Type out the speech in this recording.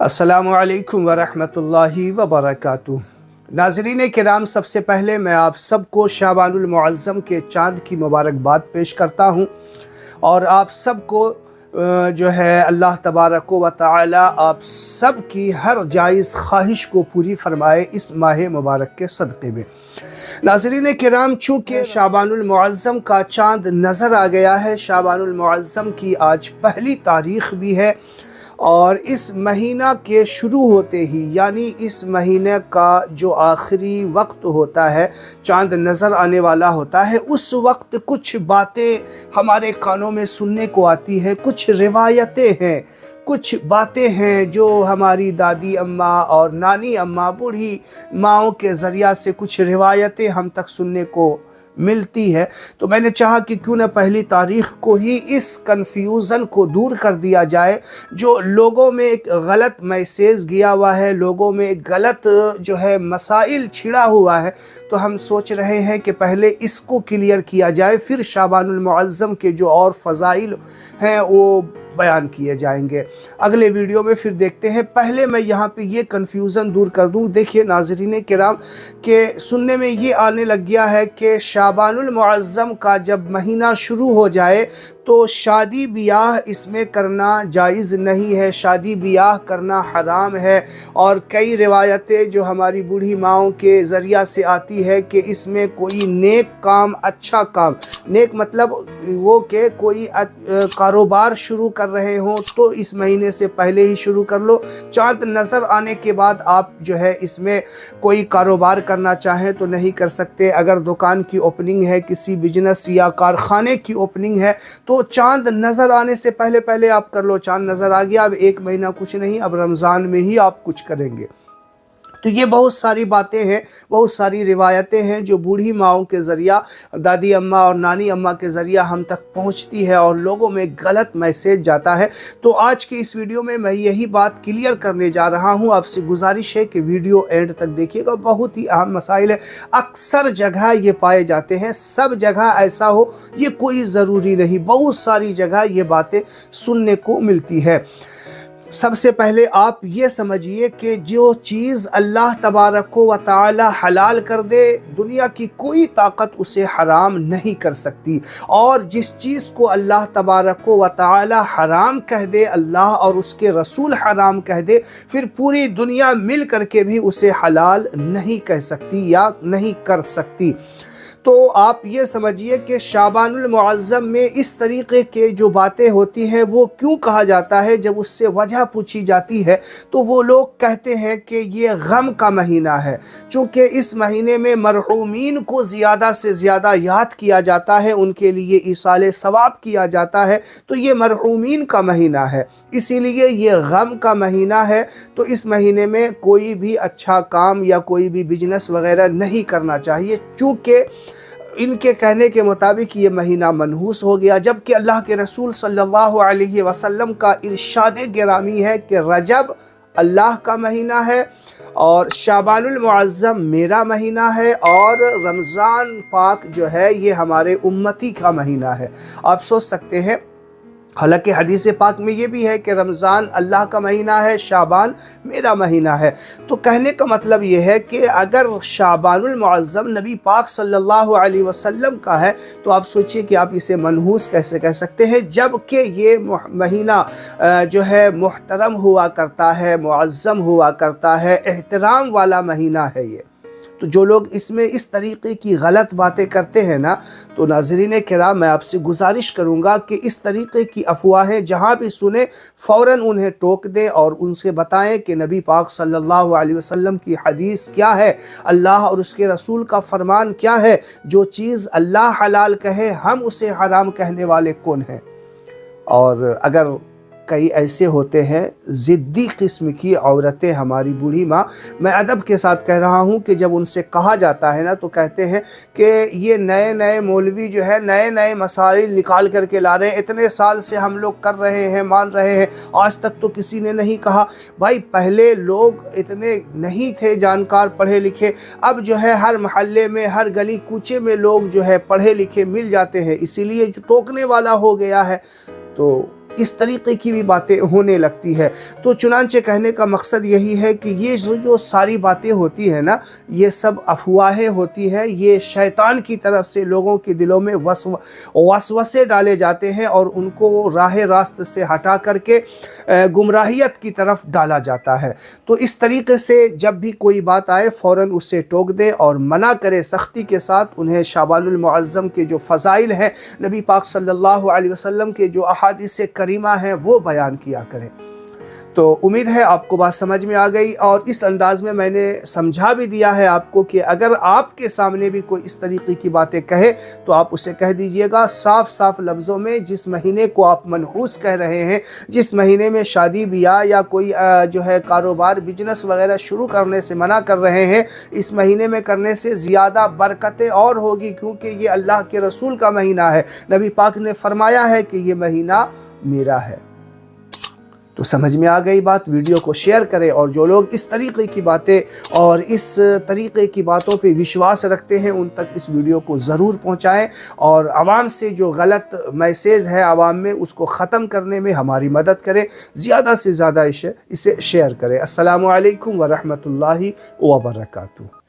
अस्सलामुअलैकुम वरहमतुल्लाहि वबरकातुहू। नाज़रीन किराम, सबसे पहले मैं आप सबको शाबानुल मुअज़्ज़म के चाँद की मुबारकबाद पेश करता हूँ और आप सबको जो है अल्लाह तबारक व तआला आप सब की हर जायज़ ख्वाहिश को पूरी फरमाए इस माह मुबारक के सदक़े में। नाज़रीन किराम, चूँकि शाबानुल मुअज़्ज़म का चाँद नज़र आ गया है, शाबानुल मुअज़्ज़म की आज पहली तारीख़ भी है और इस महीना के शुरू होते ही यानी इस महीने का जो आखिरी वक्त होता है, चाँद नज़र आने वाला होता है, उस वक्त कुछ बातें हमारे कानों में सुनने को आती हैं, कुछ रिवायतें हैं, कुछ बातें हैं जो हमारी दादी अम्मा और नानी अम्मा, बूढ़ी माँओं के ज़रिया से कुछ रिवायतें हम तक सुनने को मिलती है। तो मैंने चाहा कि क्यों न पहली तारीख़ को ही इस कन्फ्यूज़न को दूर कर दिया जाए, जो लोगों में एक गलत मैसेज गया हुआ है, लोगों में एक गलत जो है मसाइल छिड़ा हुआ है। तो हम सोच रहे हैं कि पहले इसको क्लियर किया जाए, फिर शाबानुल मुअज़्ज़म के जो और फ़ज़ाइल हैं वो बयान किए जाएंगे अगले वीडियो में। फिर देखते हैं, पहले मैं यहाँ पे ये कन्फ्यूज़न दूर कर दूँ। देखिए नाज़रीन किराम, के सुनने में ये आने लग गया है कि शाबानुल मुअज़्ज़म का जब महीना शुरू हो जाए तो शादी ब्याह इसमें करना जायज़ नहीं है, शादी ब्याह करना हराम है। और कई रिवायतें जो हमारी बूढ़ी माँओं के ज़रिया से आती है कि इसमें कोई नेक काम, अच्छा काम, नेक मतलब वो कि कोई कारोबार शुरू कर रहे हों तो इस महीने से पहले ही शुरू कर लो। चाँद नज़र आने के बाद आप जो है इसमें कोई कारोबार करना चाहें तो नहीं कर सकते। अगर दुकान की ओपनिंग है, किसी बिजनेस या कारखाने की ओपनिंग है तो चाँद नज़र आने से पहले पहले आप कर लो। चाँद नज़र आ गया, अब एक महीना कुछ नहीं, अब रमज़ान में ही आप कुछ करेंगे। तो ये बहुत सारी बातें हैं, बहुत सारी रिवायतें हैं जो बूढ़ी माँओं के ज़रिया, दादी अम्मा और नानी अम्मा के ज़रिया हम तक पहुंचती है और लोगों में गलत मैसेज जाता है। तो आज की इस वीडियो में मैं यही बात क्लियर करने जा रहा हूं। आपसे गुजारिश है कि वीडियो एंड तक देखिएगा, बहुत ही अहम मसाइल है। अक्सर जगह ये पाए जाते हैं, सब जगह ऐसा हो ये कोई ज़रूरी नहीं, बहुत सारी जगह ये बातें सुनने को मिलती है। सबसे पहले आप ये समझिए कि जो चीज़ अल्लाह तबारक व तआला हलाल कर दे, दुनिया की कोई ताकत उसे हराम नहीं कर सकती। और जिस चीज़ को अल्लाह तबारक व तआला हराम कह दे, अल्लाह और उसके रसूल हराम कह दे, फिर पूरी दुनिया मिल कर के भी उसे हलाल नहीं कह सकती या नहीं कर सकती। तो आप ये समझिए कि शाबानुल मुअज़्ज़म में इस तरीक़े के जो बातें होती हैं वो क्यों कहा जाता है। जब उससे वजह पूछी जाती है तो वो लोग कहते हैं कि ये गम का महीना है, चूँकि इस महीने में मरहूमीन को ज़्यादा से ज़्यादा याद किया जाता है, उनके लिए ईसाले सवाब किया जाता है, तो ये मरहूमीन का महीना है, इसीलिए ये गम का महीना है। तो इस महीने में कोई भी अच्छा काम या कोई भी बिजनेस वगैरह नहीं करना चाहिए, चूँकि इनके कहने के मुताबिक ये महीना मनहूस हो गया। जबकि अल्लाह के रसूल सल्लल्लाहु अलैहि वसल्लम का इरशाद गिरामी है कि रजब अल्लाह का महीना है और शाबानुल मुअज़्ज़म मेरा महीना है और रमज़ान पाक जो है ये हमारे उम्मती का महीना है। आप सोच सकते हैं, हालांकि हदीस पाक में ये भी है कि रमज़ान अल्लाह का महीना है, शाबान मेरा महीना है। तो कहने का मतलब ये है कि अगर शाबानुल मुअज़्ज़म नबी पाक सल्लल्लाहु अलैहि वसल्लम का है तो आप सोचिए कि आप इसे मनहूस कैसे कह सकते हैं, जबकि ये महीना जो है मुहतरम हुआ करता है, मुअज़्ज़म हुआ करता है, एहतराम वाला महीना है ये। तो जो लोग इसमें इस तरीक़े की गलत बातें करते हैं ना, तो नाज़रीन किराम मैं आपसे गुजारिश करूँगा कि इस तरीक़े की अफवाहें जहाँ भी सुने फ़ौरन उन्हें टोक दें और उनसे बताएं कि नबी पाक सल्लल्लाहु अलैहि वसल्लम की हदीस क्या है, अल्लाह और उसके रसूल का फरमान क्या है। जो चीज़ अल्लाह हलाल कहे हम उसे हराम कहने वाले कौन हैं। और अगर कई ऐसे होते हैं ज़िद्दी किस्म की औरतें, हमारी बूढ़ी माँ, मैं अदब के साथ कह रहा हूँ कि जब उनसे कहा जाता है ना तो कहते हैं कि ये नए नए मौलवी जो है नए नए मसाइल निकाल करके ला रहे हैं, इतने साल से हम लोग कर रहे हैं, मान रहे हैं, आज तक तो किसी ने नहीं कहा। भाई पहले लोग इतने नहीं थे जानकार पढ़े लिखे, अब जो है हर महल्ले में, हर गली कूचे में लोग जो है पढ़े लिखे मिल जाते हैं, इसीलिए जो टोकने वाला हो गया है। तो इस तरीके की भी बातें होने लगती है। तो चुनांचे कहने का मकसद यही है कि ये जो सारी बातें होती है ना, ये सब अफवाहें होती हैं, ये शैतान की तरफ से लोगों के दिलों में वसवसे डाले जाते हैं और उनको राह रास्त से हटा करके गुमराहियत की तरफ डाला जाता है। तो इस तरीके से जब भी कोई बात आए फ़ौरन उससे टोक दे और मना करे सख्ती के साथ। उन्हें शाबानुल मुअज़्ज़म के जो फ़ज़ाइल हैं, नबी पाक सल्लल्लाहु अलैहि वसल्लम के जो अहादीस करीमा हैं, वो बयान किया करें। तो उम्मीद है आपको बात समझ में आ गई और इस अंदाज़ में मैंने समझा भी दिया है आपको कि अगर आपके सामने भी कोई इस तरीके की बातें कहे तो आप उसे कह दीजिएगा साफ साफ लफ्ज़ों में। जिस महीने को आप मनहूस कह रहे हैं, जिस महीने में शादी ब्याह या कोई जो है कारोबार बिजनेस वगैरह शुरू करने से मना कर रहे हैं, इस महीने में करने से ज़्यादा बरकतें और होगी, क्योंकि ये अल्लाह के रसूल का महीना है। नबी पाक ने फरमाया है कि ये महीना मेरा है। तो समझ में आ गई बात। वीडियो को शेयर करें और जो लोग इस तरीके की बातें और इस तरीके की बातों पे विश्वास रखते हैं उन तक इस वीडियो को ज़रूर पहुंचाएं और आवाम से जो गलत मैसेज है आवाम में उसको ख़त्म करने में हमारी मदद करें। ज़्यादा से ज़्यादा इसे शेयर करें। अस्सलामु अलैकुम व रहमतुल्लाहि व बरकातुहू।